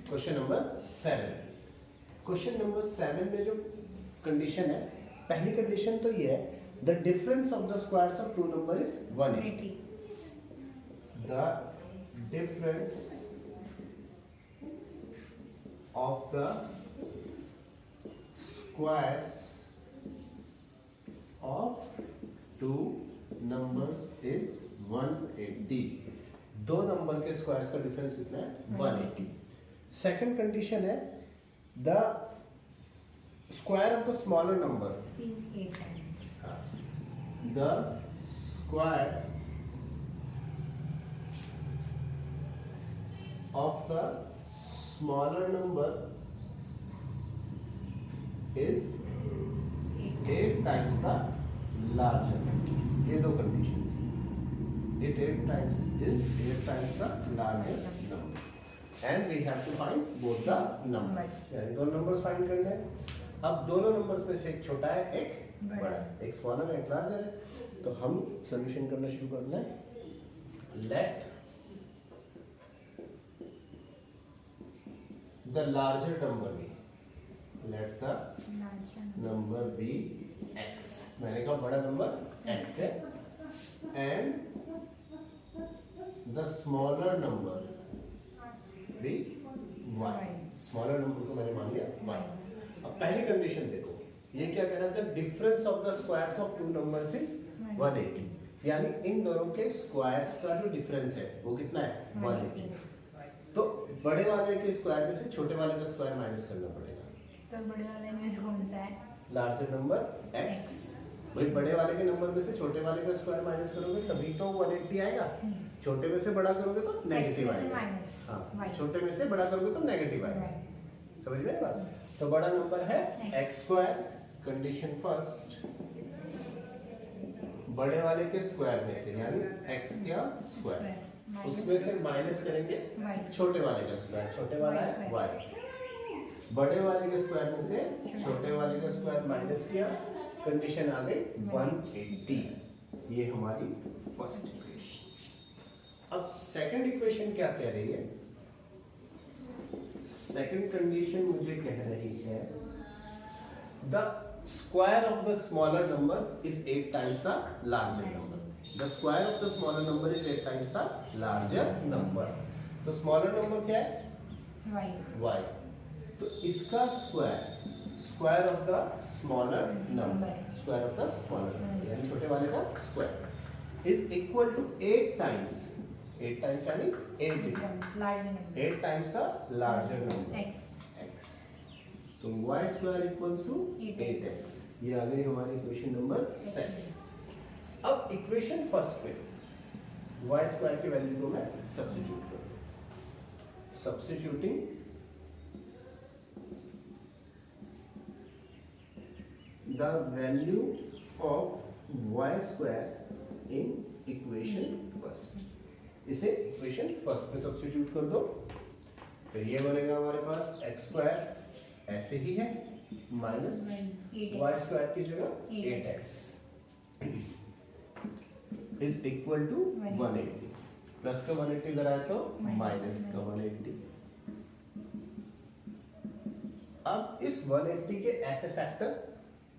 Question number 7। Question number 7 में जो condition है, पहली कंडीशन तो ये है, the difference of the squares of two number is 180। The difference of the squares of two numbers is 180। दो नंबर के स्क्वायर्स का डिफरेंस कितना है? 180। सेकंड कंडीशन है, the square of the smaller number is 8 times. The square of the smaller number is 8 times the larger. ये दो condition, it 8 times is 8 times the larger number and we have to find both the numbers। यानी दोनों numbers find करने हैं। अब दोनों numbers में से एक छोटा है, एक बड़ा है, एक स्मॉलर है, एक लार्जर है। तो हम सॉल्यूशन करना शुरू करना है। Let the larger number be, let the number be x। मैंने कहा बड़ा नंबर x है and the smaller number be y। Smaller number को मैंने मान लिया y। अब पहली कंडीशन देखो, ये क्या कह रहा था? Difference of the squares of two numbers is 180। यानी इन दोनों के स्क्वायर्स का जो डिफरेंस है वो कितना है? 180। तो बड़े वाले के स्क्वायर में से छोटे वाले का स्क्वायर माइनस करना पड़ेगा। सर बड़े वाले में कौन सा है? Larger number x। भाई बड़े वाले के नंबर में से छोटे वाले का स्क्वायर माइनस करोगे तभी तो 180 आएगा। छोटे में से बड़ा करोगे तो नेगेटिव आएगा। हाँ, छोटे में से बड़ा करोगे तो नेगेटिव आएगा। समझ में आएगा? तो बड़ा नंबर है एक्स स्क्वायर। कंडीशन फर्स्ट, बड़े वाले के स्क्वायर में से यानी एक्स का स्क्वायर, उसमें से माइनस करेंगे छोटे वाले का स्क्वायर। छोटे वाला है वाई। बड़े वाले के स्क्वायर में से छोटे वाले का स्क्वायर माइनस किया, कंडीशन आ गई 180। ये हमारी फर्स्ट इक्वेशन। अब सेकंड इक्वेशन क्या कह रही है? सेकंड कंडीशन मुझे कह रही है, the square of the smaller number is 8 times the larger number. The square of the smaller number is 8 times the larger number. तो स्मॉलर नंबर क्या है? y। तो इसका square, square of the smaller number, square of the smaller यानी छोटे वाले का square is equal to 8 times, 8 times यानी 8 times the larger number x। तो y square equals to 8x। ये आ गई हमारी इक्वेशन नंबर 7। अब इक्वेशन फर्स्ट में y स्क्वायर की वैल्यू को मैं सब्स्टिट्यूट करूं। Substituting the value of y square in equation first। इसे इक्वेशन फर्स्ट में सब्स्टिट्यूट कर दो, तो ये बनेगा हमारे पास x स्क्वायर ऐसे ही है माइनस y स्क्वायर की जगह 8x is equal to 180। Plus का 180 इधर आया तो माइनस का 180। अब इस 180 के ऐसे फैक्टर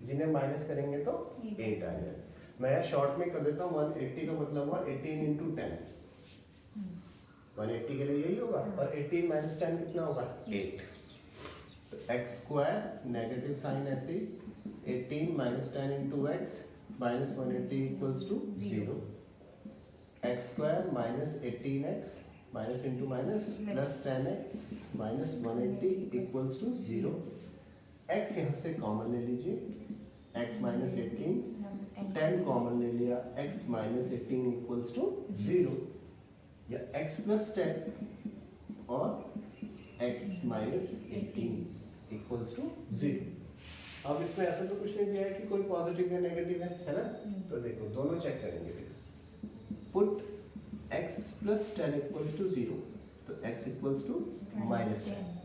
जिन्हें माइनस करेंगे तो 8 आ जाए। मैं शॉर्ट में कर देता हूँ। 180 का मतलब हुआ 18 into 10। 180 के लिए यही होगा, और 18 माइनस 10 कितना होगा? 8। तो एक्स स्क्वायर नेगेटिव साइन ऐसे, 18 minus 10 into x minus 180 equals to 0। X square minus 18x minus into minus plus 10x minus 180 equals to 0। x यहाँ से कॉमन ले लीजिए, x माइनस 18, 10 कॉमन ले लिया, x माइनस 18 इक्वल्स टू 0, या x plus 10 और x minus 18 equals to 0। अब इसमें ऐसा तो कुछ नहीं दिया है कि कोई पॉजिटिव या नेगेटिव है ना? तो देखो दोनों चेक करेंगे। Put x plus 10 equals to 0, तो x इक्वल्स टू माइनस 10।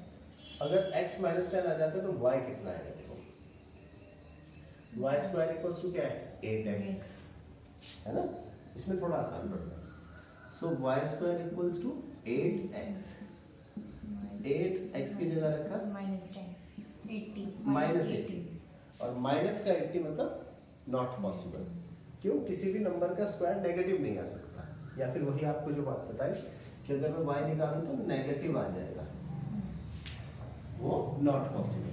अगर x माइनस 10 आ जाता है तो y कितना आएगा? देखो y स्क्वायर इक्वल्स टू क्या है? 8x, है ना? इसमें थोड़ा आसान पड़ता है। So y square equals to 8x 8 x की जगह रखा -10 80 माइनस 80 और माइनस का 80 मतलब नॉट पॉसिबल। क्यों? किसी भी नंबर का स्क्वायर नेगेटिव नहीं आ सकता, या फिर वही आपको जो बात बताई कि अगर मैं y निकालूं तो नेगेटिव आ जाएगा, वो नॉट पॉसिबल।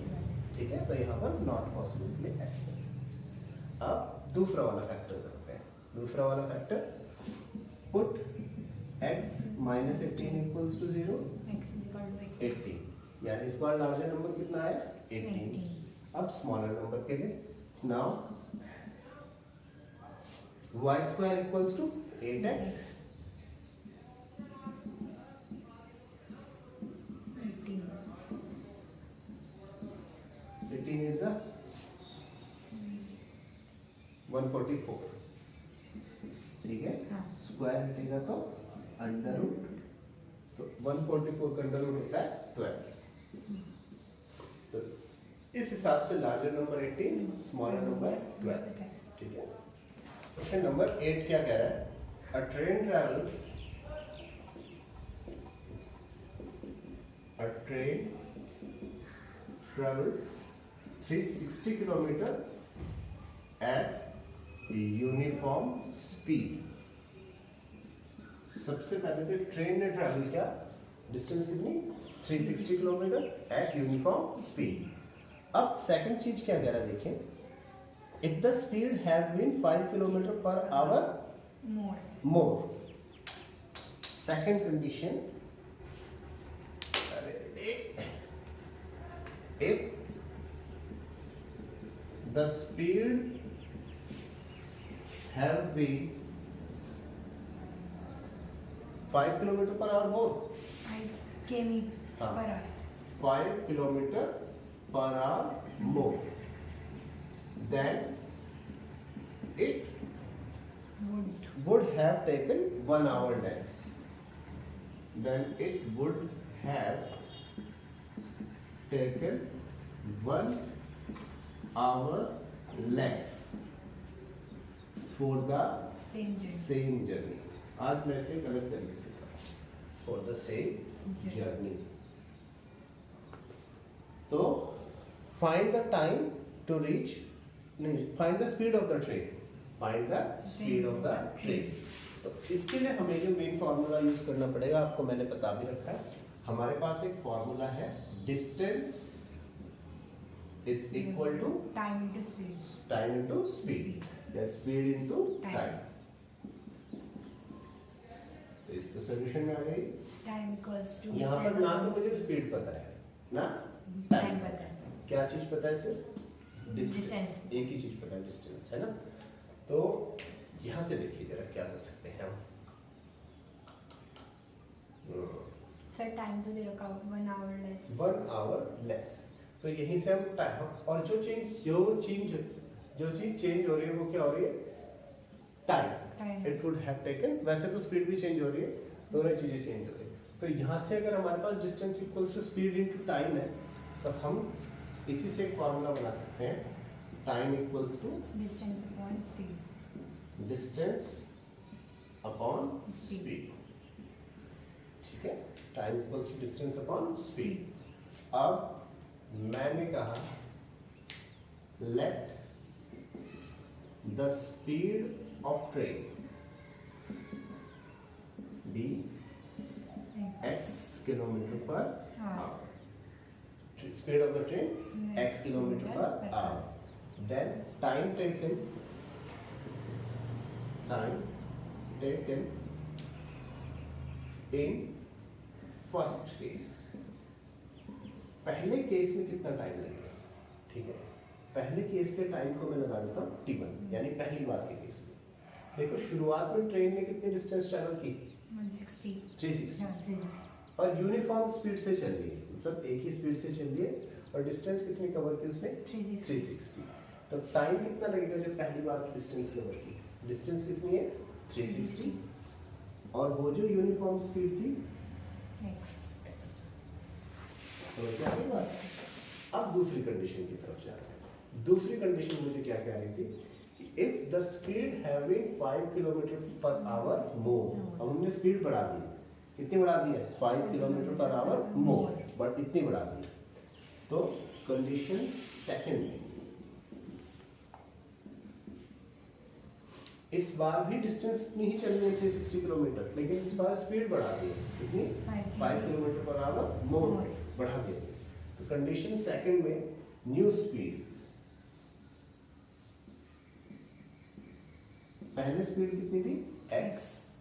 ठीक है, तो यहाँ पर नॉट पॉसिबल के लिए ऐसे करें। अब दूसरा वाला फैक्टर करते हैं। दूसरा वाला factor, put x minus 18 equals to 0 80, यानी इस बार लार्जर नंबर कितना है 18। अब स्मॉलर नंबर के लिए, now y square equals to 8x 18 is the 144। ठीक है, स्क्वायर हटेगा तो अंडर रूट, तो 144 का अंडर रूट होता है 12। तो इस हिसाब से लार्जर नंबर 18, स्मॉलर नंबर 12। ठीक है, क्वेश्चन नंबर 8 क्या कह रहा है? अ train travels 360 kilometre at uniform speed. सबसे पहले तो ट्रेन ने ट्रैवल किया, डिस्टेंस कितनी 360 किलोमीटर एट यूनिफॉर्म स्पीड। अब सेकंड चीज क्या कह रहा है देखें, if the speed have been 5 kilometre per hour more. Second condition, if the speed have been 5 kilometer per hour more, 5 kilometer per hour more, then it would have taken 1 hour less. Then it would have taken 1 hour less for the same journey. आज मैं इसे गलत तरीके से करूँ, for the same journey। तो find the time to reach, नहीं, find the speed of the train, find the speed of the train। तो इसके लिए हमें जो मेन फॉर्मूला यूज करना पड़ेगा, आपको मैंने बता भी रखा है। हमारे पास एक फॉर्मूला है, distance is equal to time into speed, या स्पीड इनटू टाइम। तो इसको सॉल्यूशन में आ गई। टाइम इक्वल्स टू, यहाँ पर ना तो मुझे स्पीड पता है ना टाइम पता है, क्या चीज पता है? सिर्फ डिस्टेंस, एक ही चीज पता है, डिस्टेंस, है ना। तो यहाँ से देखिए जरा क्या कर सकते हैं हम। सर टाइम तो दे रखा 1 आवर लेस, 1 आवर लेस। तो यहीं से हम टाइम, और जो चीज चेंज हो रही है वो क्या हो रही है? Time. It would have taken, वैसे तो स्पीड भी चेंज हो रही है, दोनों चीजें चेंज हो रही है। तो यहाँ से अगर हमारे पास distance equals to speed into time है, तो हम इसी से एक फॉर्मूला बना सकते हैं, time equals to distance upon speed. ठीक है, time equals to distance upon speed. अब मैंने कहा let the speed of train be x kilometre per hour, speed of the train x kilometre per hour, then time taken in first case. पहले case में कितना time लगेगा? ठीक है, पहले केस के टाइम को मैं लगा देता हूँ t1, यानी पहली बार के केस में। देखो शुरुआत में ट्रेन ने कितनी डिस्टेंस ट्रेवल की? 360, और यूनिफॉर्म स्पीड से चल रही है, मतलब एक ही स्पीड से चल रही है, और डिस्टेंस कितनी कवर की उसने? 360। तो टाइम कितना लगेगा जब पहली बार डिस्टेंस कवर की? डिस्टेंस कितनी है? 360, और वो जो यूनिफॉर्म स्पीड थी x। तो क्या की बात? अब दूसरी कंडीशन की तरफ जा रहे हैं। दूसरी कंडीशन मुझे क्या कह रही थी? If the speed having 5 kilometre per hour more, अब हमने स्पीड बढ़ा दी, कितनी बढ़ा दी है? 5 किलोमीटर पर आवर मोर। बढ़ा इतनी बढ़ा दी। तो कंडीशन सेकंड में इस बार भी डिस्टेंस इतनी ही चलनी है 360 किलोमीटर, लेकिन इस बार स्पीड बढ़ा दी है कितनी 5 किलोमीटर पर आवर मोर बढ़ा दी। तो कंडीशन सेकंड में न्यू स्पीड, पहले स्पीड कितनी थी x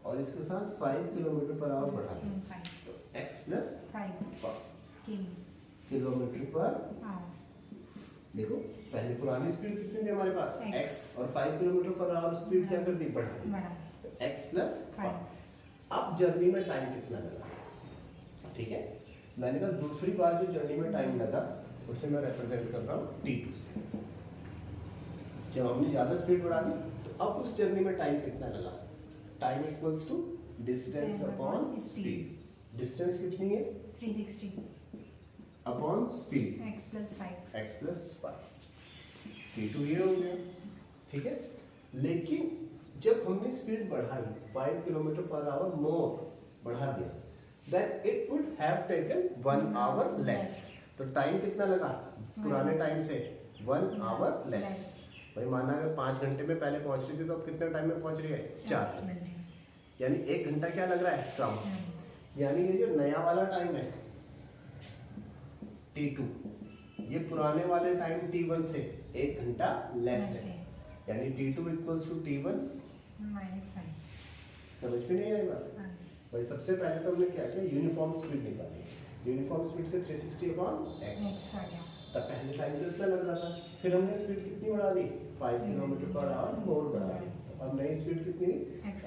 और इसके साथ 5 किलोमीटर पर आवर बढ़ा दी। तो x प्लस 5 किलोमीटर पर देखो पहले पुरानी स्पीड कितनी थी हमारे पास x और 5 किलोमीटर पर आवर स्पीड क्या कर दी बढ़ा दी। तो x प्लस 5। अब जर्नी में टाइम कितना लगा, ठीक है, मैंने कहा दूसरी बार जो जर्नी में टाइम लगा उसे मैं रिप्रेजेंट कर रहा हूँ t2 से। जब हमने ज्यादा स्पीड बढ़ा दी तो अब उस जर्नी में टाइम कितना लगा, time equals to distance upon speed. Distance कितनी है 360 upon speed x plus 5 t2 ये हो गया, ठीक है। लेकिन जब हमने स्पीड बढ़ाई 5 किलोमीटर पर आवर मोर बढ़ा दिया, then it would have taken 1 hour less. तो टाइम कितना लगा पुराने टाइम से 1 आवर लेस। भाई माना अगर 5 घंटे में पहले पहुंच रही थी तो अब कितने टाइम में पहुंच रही है 4 घंटे, यानी 1 घंटा क्या लग रहा है कम। यानी ये जो नया वाला टाइम है t2, ये पुराने वाले टाइम t1 से 1 घंटा लेस है, यानी t2 इक्वल्स टू t1 -5। समझ में नहीं आई बात। भाई सबसे पहले तो हमने क्या किया, यूनिफॉर्म स्पीड निकाली। यूनिफॉर्म स्पीड से 360 अपॉन x आ गया। तब पहले टाइम तो इतना लग रहा था, फिर हमने स्पीड कितनी बढ़ा दी 5 किलोमीटर पर आवर मोर बढ़ा दी। अब नई स्पीड कितनी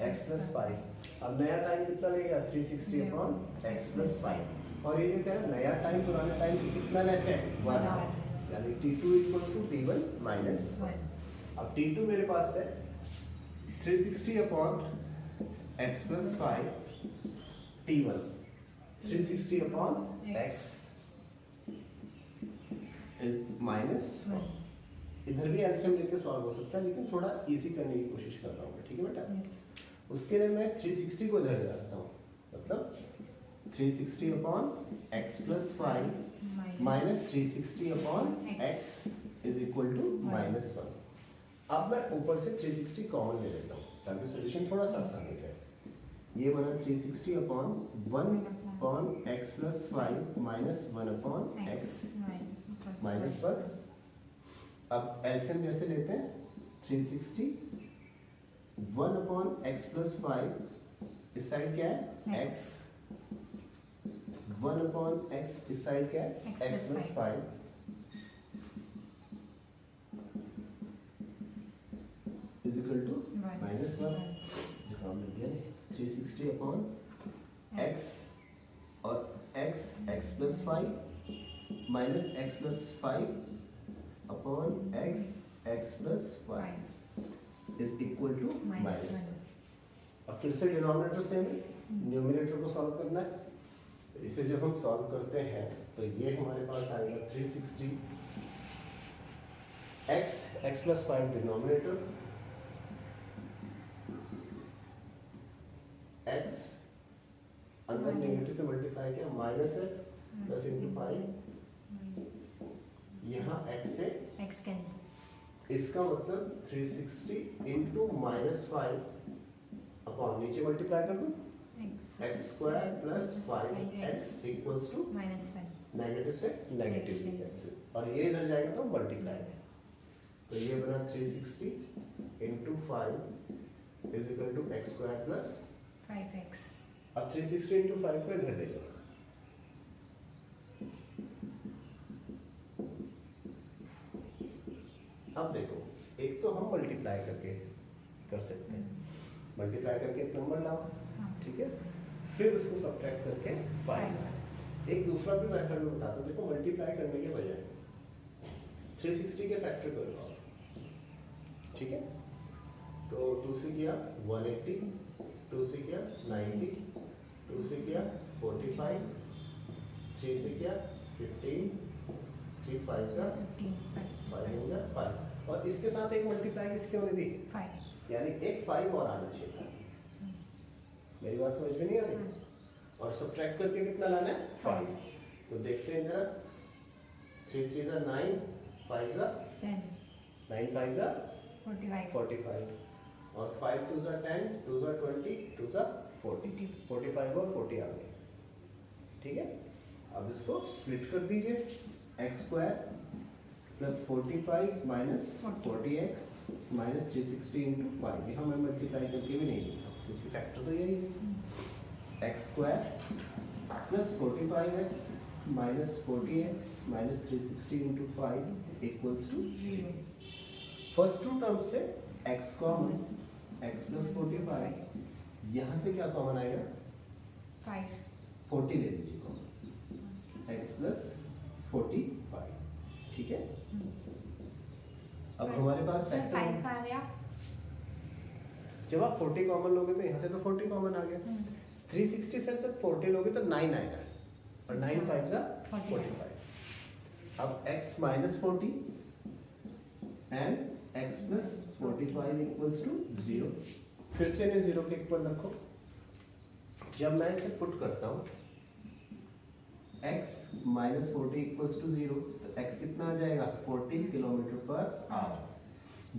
x प्लस 5। अब नया टाइम कितना लगेगा 360 अपॉन x प्लस 5। और ये जो क्या है नया टाइम पुराने टाइम से कितना लेस है 1 आवर, यानी t2 equals to t1 minus 1। अब t2 मेरे पास है 360 upon x plus 5 t1 360 upon x is minus 1। इधर भी एलसीएम लेके सॉल्व हो सकता है, लेकिन थोड़ा इजी करने की कोशिश कर रहा हूँ मैं, ठीक है बेटा। उसके लिए मैं 360 को इधर ले रखता हूँ, मतलब 360 upon x plus 5 minus 360 upon x is equal to minus 1। अब मैं ऊपर से 360 कॉमन ले लेता हूँ ताकि सॉल्यूशन थोड़ा सा आसान हो जाए। ये बना 360 upon 1 upon x plus 5 minus 1 upon x minus 1। अब एलसीएम जैसे लेते हैं 360 1 अपॉन x प्लस 5 इस साइड क्या है x, 1 अपॉन x इस साइड क्या है x plus 5 is equal to minus 1। जो मिल गया 360 अपॉन x और x plus 5 minus x plus 5 upon x plus 5 is equal to minus 1। अब फिर से डिनोमिनेटर सेम है, न्यूमरेटर को सॉल्व करना है। इसे जब हम सॉल्व करते हैं तो ये हमारे पास आएगा 360 x प्लस 5 डिनोमिनेटर, x अंदर नेगेटिव से मल्टीप्लाई किया माइनस x प्लस इंटू 5, यहाँ x से x कैंसिल, इसका मतलब 360 इंटू माइनस 5 अपॉन नीचे मल्टीप्लाई कर दूँ x square plus 5x equals to -1। Negative से नेगेटिव कैंसिल, और ये इधर जाएगा तो मल्टीप्लाई। तो ये बना 360 into 5 is equal to x square plus 5x। अब 360 इंटू 5 को इधर ले जाओ, अब देखो एक तो हम मल्टीप्लाई करके कर सकते हैं, मल्टीप्लाई करके एक नंबर लाओ, ठीक है, फिर उसको सब्ट्रैक्ट करके 5। एक दूसरा भी मेथड में बताता हूँ, देखो मल्टीप्लाई करने के बजाय 360 के फैक्टर कर लो, ठीक है। तो 2 से किया 180, 2 से किया 90, 2 से किया 45, 3 से किया 15, 3 5 से 5 हो गया 5, और इसके साथ एक मल्टीप्लाई किसके होने दी 5, यानी एक 5 और आना चाहिए था। मेरी बात समझ में नहीं आ रही? और सब्ट्रैक्ट करके कितना लाना है 5। तो देखते हैं 3 3 are 9, 5 are 10, 9 5 are 45, 45 और 5 2 are 10, 2 are 20, 2 are 40, 45 और 40 आ गए। ठीक है, अब इसको स्प्लिट कर दीजिए, x square plus 45 minus 40x minus 360 into 5। यहाँ मैं मल्टीप्लाई करके भी नहीं लिखा क्योंकि फैक्टर तो यही है। X square plus 45x minus 40x minus 360 into 5 equals to 0। First two term से x कॉमन, x प्लस 45, यहाँ से क्या कॉमन आएगा? 5, 40 ले लीजिए कॉमन, x प्लस 45। ठीक है, अब हमारे पास फैक्टर 5 का आ गया। जब आप 40 कॉमन लोगे तो यहाँ से तो 40 कॉमन आ गया। 360 से जब 40 लोगे तो 9 आएगा और 9 5 जा 45। अब x minus 40 and x plus 45 equals to 0। फिर से इन्हें 0 के इक्वल रखो। जब मैं इसे पुट करता हूँ x माइनस 40 इक्वल्स टू 0 तो x कितना आ जाएगा? 40 किलोमीटर पर आवर।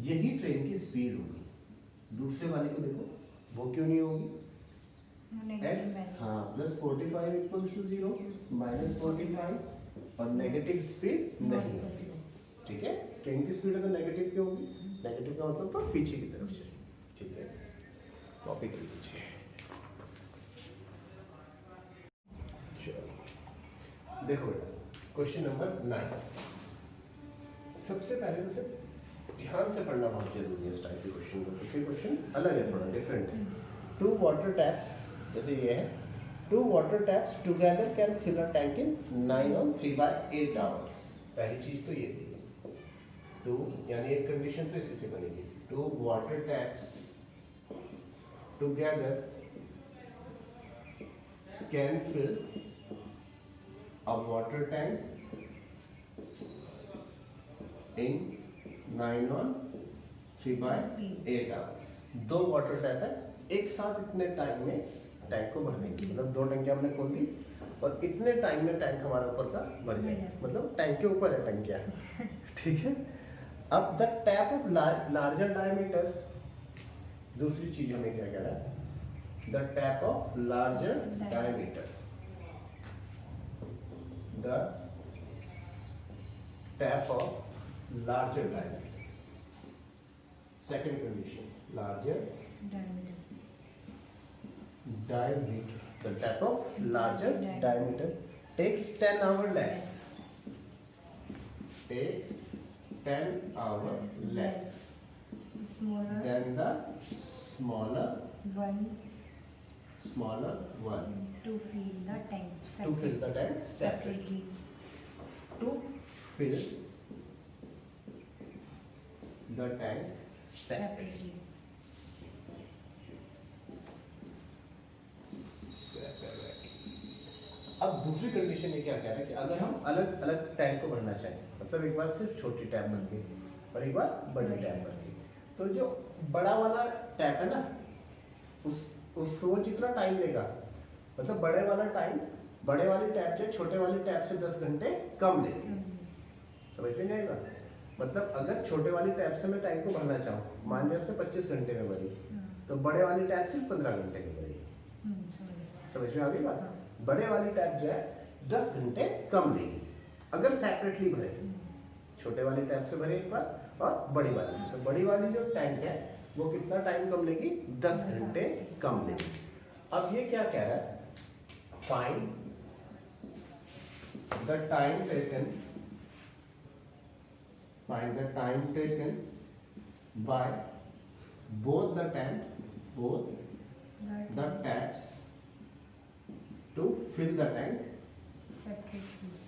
यही ट्रेन की स्पीड होगी। दूसरे वाले को देखो, वो क्यों नहीं होगी? x हाँ प्लस 45 इक्वल्स टू 0 माइनस 45 और नेगेटिव स्पीड नहीं होगी। ठीक है, ट्रेन की स्पीड अगर नेगेटिव क्यों होगी? नेगेटिव का मतलब तो पीछे की तरफ चले। ठीक है, कॉपी कर लीजिए। देखो बेटा, क्वेश्चन नंबर 9। सबसे पहले तो सिर्फ ध्यान से पढ़ना बहुत जरूरी है इस टाइप के क्वेश्चन को, क्योंकि क्वेश्चन अलग है, थोड़ा डिफरेंट है। 2 वाटर टैप्स, जैसे ये है, 2 water taps together can fill a tank in 9 on 3/8 hours। पहली चीज तो ये थी। 2 यानी एक कंडीशन तो इसी से बनेगी। 2 water taps together can fill a water tank in 9 on 3/8 hours। 2 water tank है, एक साथ इतने टाइम में टैंक को भर देंगे। मतलब 2 टंकियां हमने खोल दी और इतने टाइम में टैंक हमारा ऊपर का भर जाएगा। मतलब टैंक के ऊपर है टंकियां। ठीक है, अब the tap of larger diameter, दूसरी चीज हमें क्या कह रहा है? The tap of larger diameter, the tap of larger diameter। Second condition, larger diameter, the tap of larger diameter takes 10 hours less, takes 10 hours less smaller than the smaller one one to fill the tank to fill the tank separately, to fill the tank separately। अब दूसरी condition ये क्या कह रहा है कि अगर हम अलग अलग टैंक को भरना चाहें, मतलब एक बार सिर्फ छोटी टैप भरती है और एक बार बड़ी टैप भरती है, तो जो बड़ा वाला टैप है ना, उसको वो जितना टाइम लेगा, मतलब बड़े वाली टैप से छोटे वाली टैप से 10 घंटे कम लेगी। समझ में नहीं आएगा? मतलब अगर छोटे वाली टैप से मैं टैंक को भरना चाहूँ, मान लिया उसने 25 घंटे में भरी, तो बड़े वाली टैप सिर्फ 15 घंटे में भरी। समझ में आ गई बात? बड़े वाली टैप जो है 10 घंटे कम लेगी अगर सेपरेटली भरे। छोटे वाली टैप से भरे एक बार और बड़ी वाली से, तो बड़ी वाली जो टैंक है वो कितना टाइम कम लेगी? 10 घंटे कम लेगी। अब ये क्या कह रहा है? Find the time taken, find the time taken by both the taps to fill the tank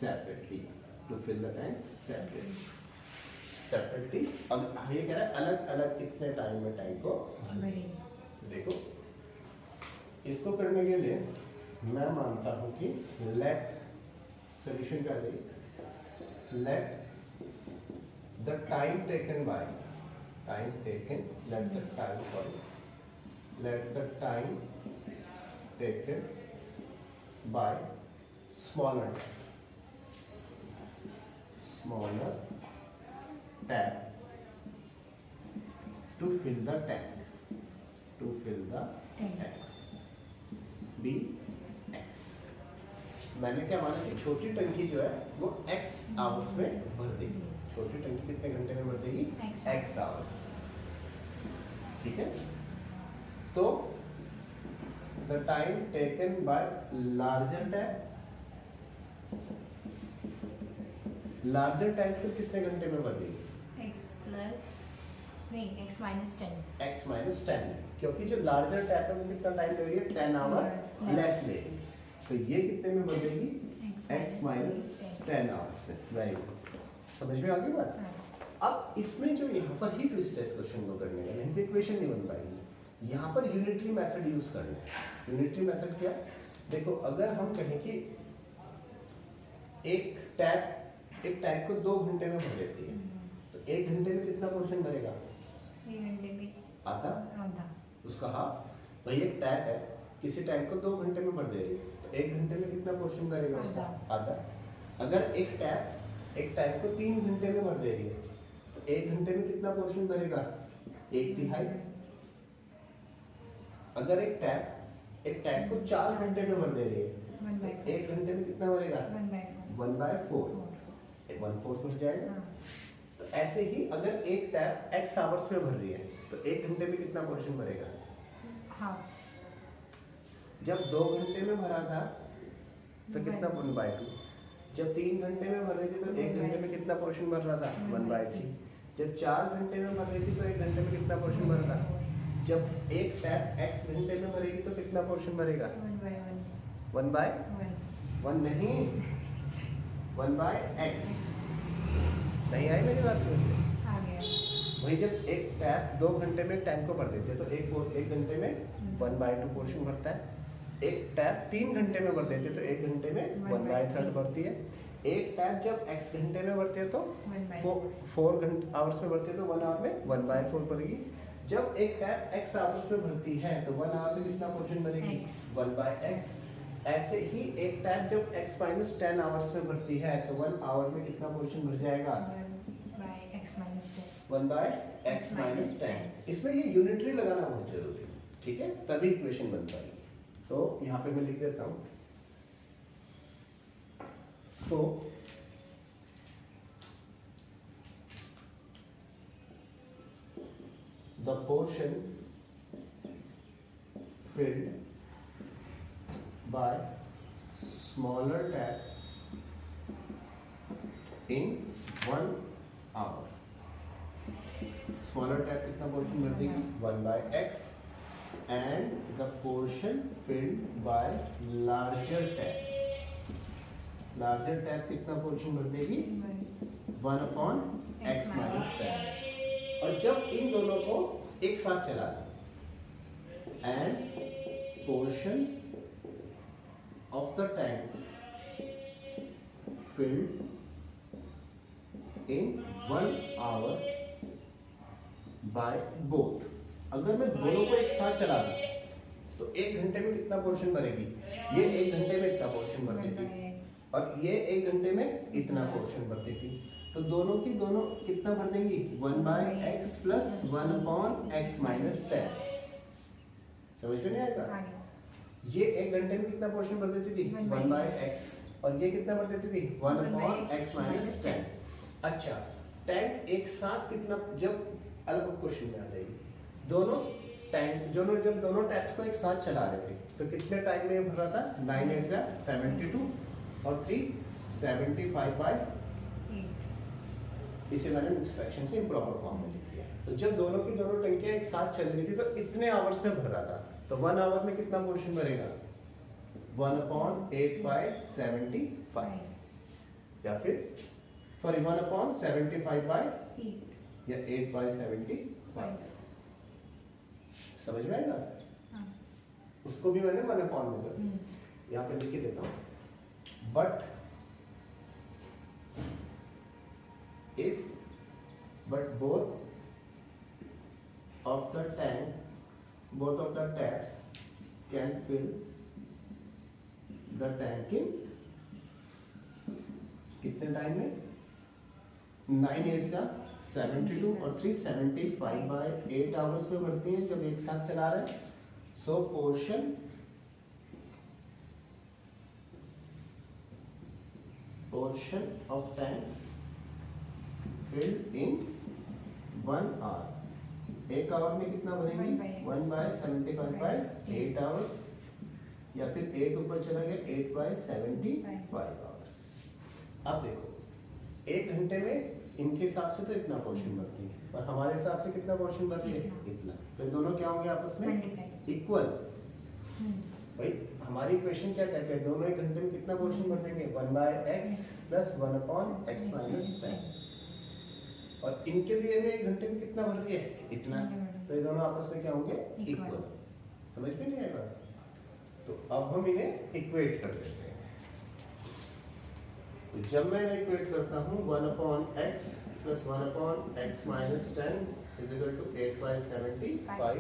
separately, to fill the tank separately। अब ये कह रहा है अलग अलग कितने टाइम में टैंक को भरें। देखो, इसको करने के लिए मैं मानता हूं कि लेट सॉल्यूशन क्या है, late the time taken by let the time taken by smaller tap to fill the tank, to fill the tank b x। मैंने क्या माना कि छोटी टंकी जो है वो x आवर्स में भर देगी। छोटी टंकी कितने घंटे में भर देगी? x hours. ठीक है, तो the time taken by larger tap, larger tank तो कितने घंटे में भर देगी? x minus 10। x minus 10, क्योंकि जो लार्जर टैप है वो कितना टाइम ले रही है? 10 आवर लेस ले। तो ये कितने में भर देगी? x minus 10 आवर्स में। वेरी गुड, समझ में आ गई बात? अब इसमें जो यहाँ पर ही ट्विस्ट है इस क्वेश्चन को करने का, नहीं तो इक्वेशन नहीं बन पाएगी। यहाँ पर यूनिटरी मेथड यूज करना है। यूनिटरी मेथड क्या? देखो, अगर हम कहें कि एक टैप को 2 घंटे में भर देती है, तो 1 घंटे में कितना पोर्शन भरेगा? 1 घंटे में आधा, उसका हाफ। भाई एक टैप है, किसी टैंक को 2 घंटे में भर दे रही है, तो 1 घंटे में कितना पोर्शन भरेगा उसका? आधा। अगर एक टैप को 3 घंटे में भर दे रही है, तो 1 घंटे में कितना पोर्शन भरेगा? 1/3। अगर एक टैप को 4 घंटे में भर दे रही है, तो 1 घंटे में कितना भरेगा? 1/4। 1/4 भर जाएगा। तो ऐसे ही अगर एक टैप x आवर्स में भर रही है, तो 1 घंटे में कितना पोर्शन भरेगा? हाफ। जब 2 घंटे में भरा था तो कितना? 1/2। जब 3 घंटे में भर रही थी तो 1 घंटे में कितना पोर्शन भर रहा था? 1/3। जब 4 घंटे में भर रही थी तो 1 घंटे में कितना पोर्शन भर रहा था? जब एक टैप x घंटे में भरेगी तो कितना पोर्शन भरेगा? 1/1 नहीं, 1/x। नहीं आई मेरी बात समझ में? वही जब एक टैप 2 घंटे में टैंक को भर देती है, तो एक घंटे में 1/2 पोर्शन भरता है। एक टैप 3 घंटे में भर देती है, तो 1 घंटे में 1/3 भरती है। एक टैप जब x घंटे में भरती है तो 4 आवर्स में भरती है, तो 1 आवर में 1/4 भरेगी। जब एक टैप x आवर्स में भरती है तो 1 आवर में कितना पोर्शन भरेगी? 1/x। ऐसे ही एक टैप जब x minus 10 आवर्स में भरती है तो 1 आवर में कितना पोर्शन भर जाएगा? 1/x minus 10। इसमें ये यूनिटरी लगाना बहुत जरूरी है, ठीक है, तभी इक्वेशन बन पाएगी। तो यहाँ पे मैं लिख देता हूँ। तो the portion filled by smaller tap in 1 hour। Smaller tap कितना पोर्शन भर देगी? 1/x। And the portion filled by larger tap कितना पोर्शन भर देगी? 1/x minus 10। और जब इन दोनों को एक साथ चला दें, end portion of the tank filled in 1 hour by both. अगर मैं दोनों को एक साथ चला दूं तो 1 घंटे में कितना पोर्शन भरेगी? ये 1 घंटे में इतना पोर्शन भरती थी और ये 1 घंटे में इतना पोर्शन भरती थी। तो दोनों की दोनों कितना भर देंगी? 1/x plus 1/x minus 10। समझ में नहीं आएगा? ये 1 घंटे में कितना पोर्शन भर देती थी? 1/x। और ये कितना भर देती थी? 1/x minus 10। अच्छा, टैंक एक साथ कितना, जब अलग क्वेश्चन में आ जाएगी, जब दोनों टैप्स को एक साथ चला रहे थे तो कितने टाइम में भर रहा था? 9 8 जा 72 और 3 75/8। इसे मैंने मिक्स फ्रैक्शन से इम्प्रॉपर फॉर्म में लिख दिया। तो जब दोनों की दोनों टंकियां एक साथ चल रही थी तो इतने आवर्स में भर रहा था, तो 1 आवर में कितना पोर्शन भरेगा? 1/8/75 या फिर सॉरी 1/75/8 या 8/75। समझ में आएगा? उसको भी मैंने 1/, में यहाँ पे लिख के देता हूँ। But both of the taps can fill the tank in कितने टाइम में? 9 8 जा 72 और 3 75/8 आवर्स में बढ़ती हैं जब एक साथ चला रहे हैं। सो portion of tank filled in 1 hour। एक आवर में कितना भरेंगे? 1/75/8 आवर्स, या फिर 8 ऊपर चला गया 8/75 आवर्स। अब देखो एक घंटे में इनके हिसाब से तो इतना पोर्शन भरती है और हमारे हिसाब से कितना पोर्शन भर रही है? इतना। तो दोनों क्या होंगे आपस में? इक्वल। भाई हमारी इक्वेशन क्या कहते हैं? दोनों एक घंटे में कितना पोर्शन भर देंगे? 1/x + 1/x - 10। और इनके लिए में एक घंटे में कितना भर रही है? इतना। तो ये दोनों आपस में क्या होंगे? इक्वल। समझ में नहीं आएगा? तो अब हम इन्हें इक्वेट कर लेते हैं। तो जब मैं इक्वेट करता हूँ 1/x + 1/x - 10 = 8/75।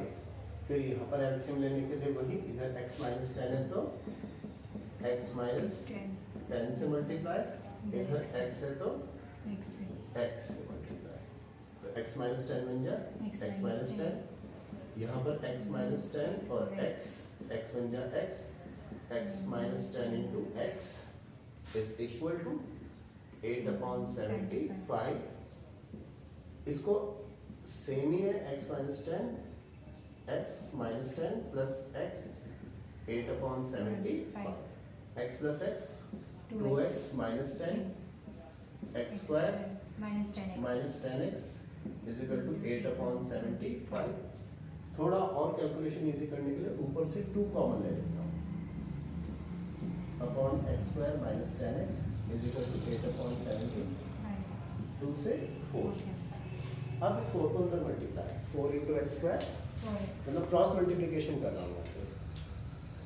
फिर यहाँ पर एलसीएम लेने के लिए वही, इधर x - 10 है तो x - 10 से मल्टीप्लाई, इधर x है तो x से मल्टीप्लाई। तो x - 10 बन जाए x - 10, यहाँ पर x - 10 और x बन जाए x - 10 into x is equal to 8/75। इसको सेम ही है, x - 10 plus x 8/75, x plus x 2x minus 10 x square minus 10x is equal to 8/75। थोड़ा और कैलकुलेशन इजी करने के लिए ऊपर से 2 कॉमन ले लेता हूँ, upon x square minus 10x is equal to 8/75, 2 से 4। अब इस 4 को अंदर मल्टीप्लाई, 4 into x square, मतलब क्रॉस मल्टीप्लिकेशन कर रहा हूँ।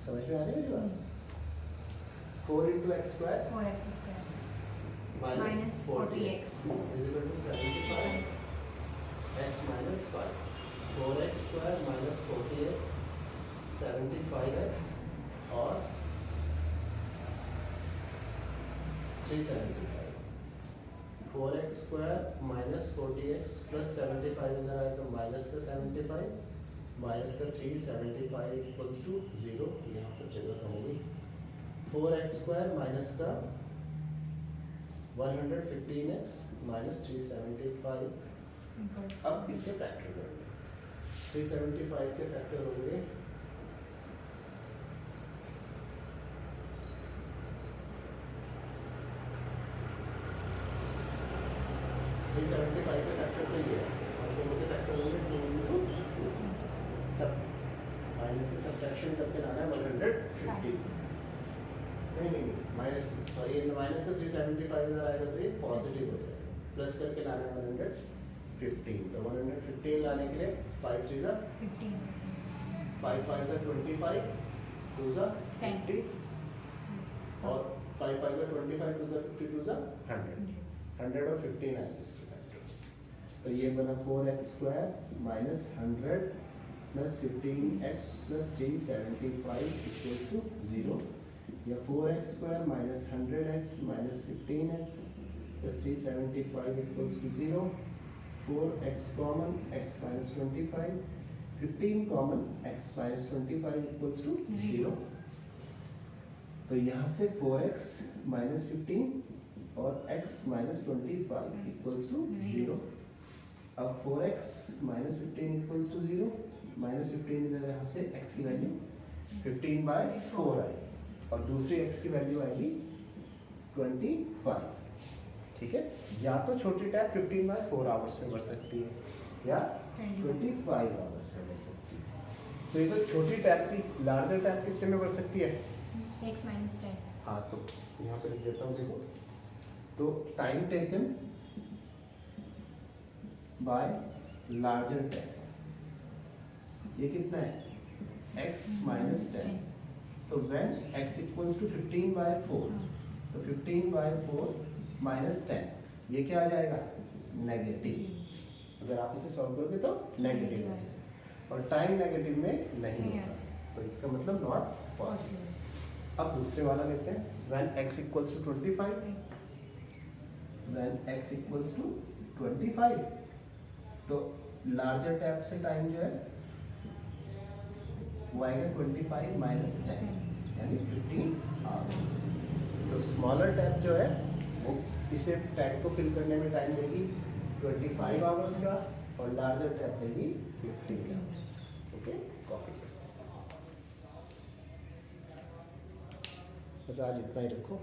समझ में आ रही है मेरी बात? 4 into x square minus 40x is equal to 75 x minus 5। 4x square minus 40x 75x और 375। 4x square minus 40x plus 75 इधर आए तो माइनस का 75 माइनस का 375 इक्वल्स टू 0। यहाँ पर जगह होगी। 4x स्क्वायर माइनस का 115x माइनस 375। अब इसके फैक्टर करेंगे, 375 के फैक्टर होंगे 375 के फैक्टर तो ये है और दोनों के फैक्टर होंगे 2 into सब माइनस से सब्ट्रैक्शन करके लाना है 150। नहीं माइनस, सॉरी माइनस का 375 इधर आएगा तो ये पॉजिटिव हो जाएगा, प्लस करके लाना है 115। तो 115 लाने के लिए 5 3 जा 15, 5 5 जा 25, 2 जा 50 और 5 5 जा 25, 2 जा 50, 2 जा 100 और 15 आएगा इसके फैक्टर। तो ये बना 4x square minus 100 plus 15x plus 375 equals to 0। या 4x square minus 100x minus 15x plus 375 equals to 0। 4x common x minus 25, 15 common x minus 25 equals to 0। तो यहाँ से 4x माइनस 15 और x माइनस 25 इक्वल्स टू 0। अब 4x minus 15 equals to 0, minus 15 इधर यहाँ से x की वैल्यू 15/4 आएगी और दूसरी x की वैल्यू आएगी 25। ठीक है, या तो छोटी टैप 15/4 आवर्स में बढ़ सकती है या 25 आवर्स में बढ़ सकती है। तो ये तो छोटी टैप थी, लार्जर टैप कितने में बढ़ सकती है? x minus 10। हाँ, तो यहाँ पे लिख देता हूँ, देखो तो time taken by larger tap ये कितना है? x minus 10। तो when x equals to 15/4, तो 15/4 minus 10 ये क्या आ जाएगा? नेगेटिव। अगर आप इसे सॉल्व करोगे तो नेगेटिव आ जाएगा और टाइम नेगेटिव में नहीं होता, तो इसका मतलब नॉट पॉसिबल। अब दूसरे वाला लेते हैं। when x equals to 25, when x equals to 25 तो लार्जर टैब से टाइम जो है वो आएगा 25 माइनस 10 यानी 15 आवर्स। तो स्मॉलर टैब जो है वो इसे टैग को फिल करने में टाइम लेगी 25 आवर्स का और लार्जर टैब लेगी 15 आवर्स। ओके, कॉपी बस आज इतना ही रखो।